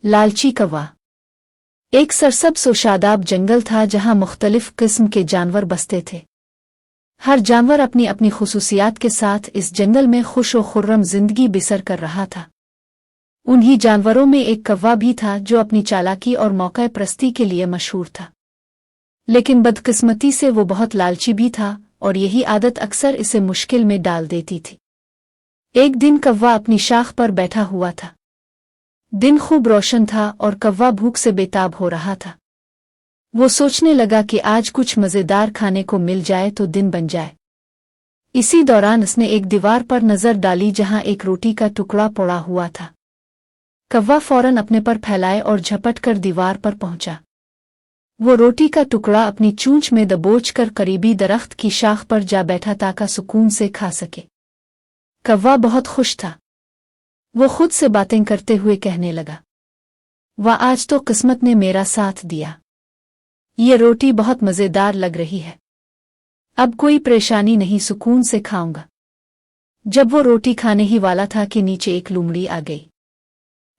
लालची कौवा। एक सरसब्ज़ व शादाब जंगल था जहां मुख्तलिफ किस्म के जानवर बसते थे। हर जानवर अपनी अपनी खुसूसियात के साथ इस जंगल में खुश व खुर्रम जिंदगी बसर कर रहा था। उन्हीं जानवरों में एक कौवा भी था जो अपनी चालाकी और मौका परस्ती के लिए मशहूर था। लेकिन बदकिस्मती से वो बहुत लालची भी था और यही आदत अक्सर इसे मुश्किल में डाल देती थी। एक दिन कौवा अपनी शाख पर बैठा हुआ था। दिन खूब रोशन था और कौवा भूख से बेताब हो रहा था। वो सोचने लगा कि आज कुछ मज़ेदार खाने को मिल जाए तो दिन बन जाए। इसी दौरान उसने एक दीवार पर नज़र डाली जहां एक रोटी का टुकड़ा पड़ा हुआ था। कौवा फौरन अपने पर फैलाए और झपट कर दीवार पर पहुंचा। वो रोटी का टुकड़ा अपनी चोंच में दबोच कर करीबी दरख्त की शाख पर जा बैठा ताकि सुकून से खा सके। कौवा बहुत खुश था। वो खुद से बातें करते हुए कहने लगा, वाह, आज तो किस्मत ने मेरा साथ दिया। ये रोटी बहुत मज़ेदार लग रही है। अब कोई परेशानी नहीं, सुकून से खाऊंगा। जब वो रोटी खाने ही वाला था कि नीचे एक लोमड़ी आ गई।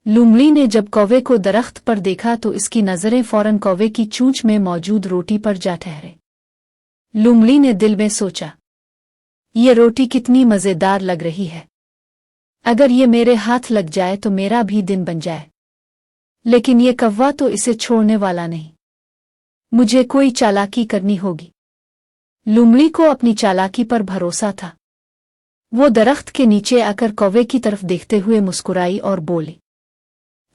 लोमड़ी ने जब कौवे को दरख्त पर देखा तो इसकी नज़रें फौरन कौवे की चोंच में मौजूद रोटी पर जा ठहरे। लोमड़ी ने दिल में सोचा, ये रोटी कितनी मज़ेदार लग रही है। अगर ये मेरे हाथ लग जाए तो मेरा भी दिन बन जाए। लेकिन ये कौवा तो इसे छोड़ने वाला नहीं। मुझे कोई चालाकी करनी होगी। लोमड़ी को अपनी चालाकी पर भरोसा था। वो दरख्त के नीचे आकर कौवे की तरफ देखते हुए मुस्कुराई और बोली,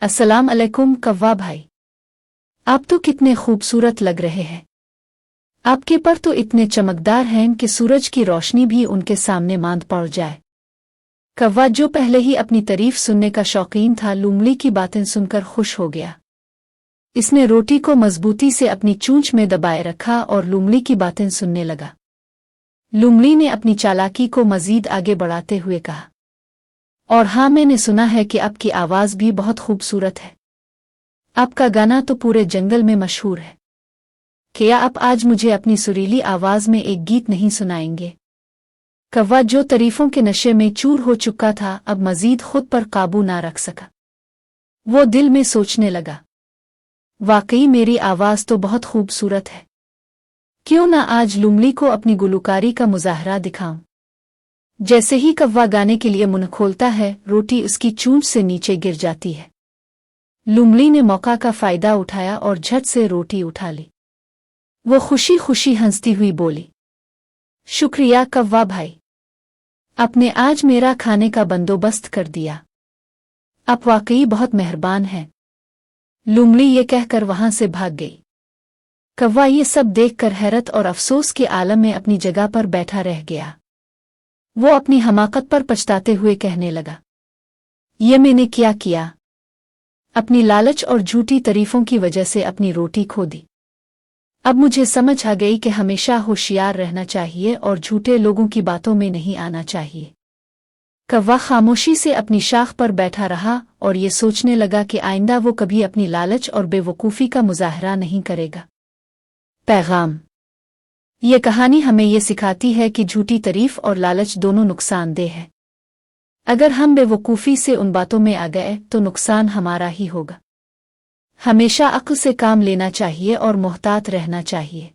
अस्सलाम अलैकुम कौवा भाई, आप तो कितने खूबसूरत लग रहे हैं। आपके पर तो इतने चमकदार हैं कि सूरज की रोशनी भी उनके सामने मांद पड़ जाए। कौवा जो पहले ही अपनी तारीफ सुनने का शौकीन था, लोमड़ी की बातें सुनकर खुश हो गया। इसने रोटी को मजबूती से अपनी चोंच में दबाए रखा और लोमड़ी की बातें सुनने लगा। लोमड़ी ने अपनी चालाकी को मजीद आगे बढ़ाते हुए कहा, और हाँ, मैंने सुना है कि आपकी आवाज़ भी बहुत खूबसूरत है। आपका गाना तो पूरे जंगल में मशहूर है। क्या आप आज मुझे अपनी सुरीली आवाज़ में एक गीत नहीं सुनाएंगे? कौवा जो तारीफों के नशे में चूर हो चुका था, अब मजीद खुद पर काबू ना रख सका। वो दिल में सोचने लगा, वाकई मेरी आवाज़ तो बहुत खूबसूरत है। क्यों ना आज लोमड़ी को अपनी गुलकारी का मुजाहरा दिखाऊं। जैसे ही कौवा गाने के लिए मुंह खोलता है, रोटी उसकी चोंच से नीचे गिर जाती है। लोमड़ी ने मौका का फायदा उठाया और झट से रोटी उठा ली। वो खुशी खुशी हंसती हुई बोली, शुक्रिया कौवा भाई, आपने आज मेरा खाने का बंदोबस्त कर दिया। आप वाकई बहुत मेहरबान हैं। लोमड़ी ये कहकर वहां से भाग गई। कौवा ये सब देखकर हैरत और अफसोस के आलम में अपनी जगह पर बैठा रह गया। वो अपनी हमाकत पर पछताते हुए कहने लगा, ये मैंने क्या किया। अपनी लालच और झूठी तारीफों की वजह से अपनी रोटी खो दी। अब मुझे समझ आ गई कि हमेशा होशियार रहना चाहिए और झूठे लोगों की बातों में नहीं आना चाहिए। कौवा खामोशी से अपनी शाख पर बैठा रहा और ये सोचने लगा कि आइंदा वो कभी अपनी लालच और बेवकूफ़ी का मुजाहरा नहीं करेगा। पैगाम: ये कहानी हमें ये सिखाती है कि झूठी तारीफ और लालच दोनों नुकसानदेह है। अगर हम बेवकूफ़ी से उन बातों में आ गए तो नुकसान हमारा ही होगा। हमेशा अक्ल से काम लेना चाहिए और मोहतात रहना चाहिए।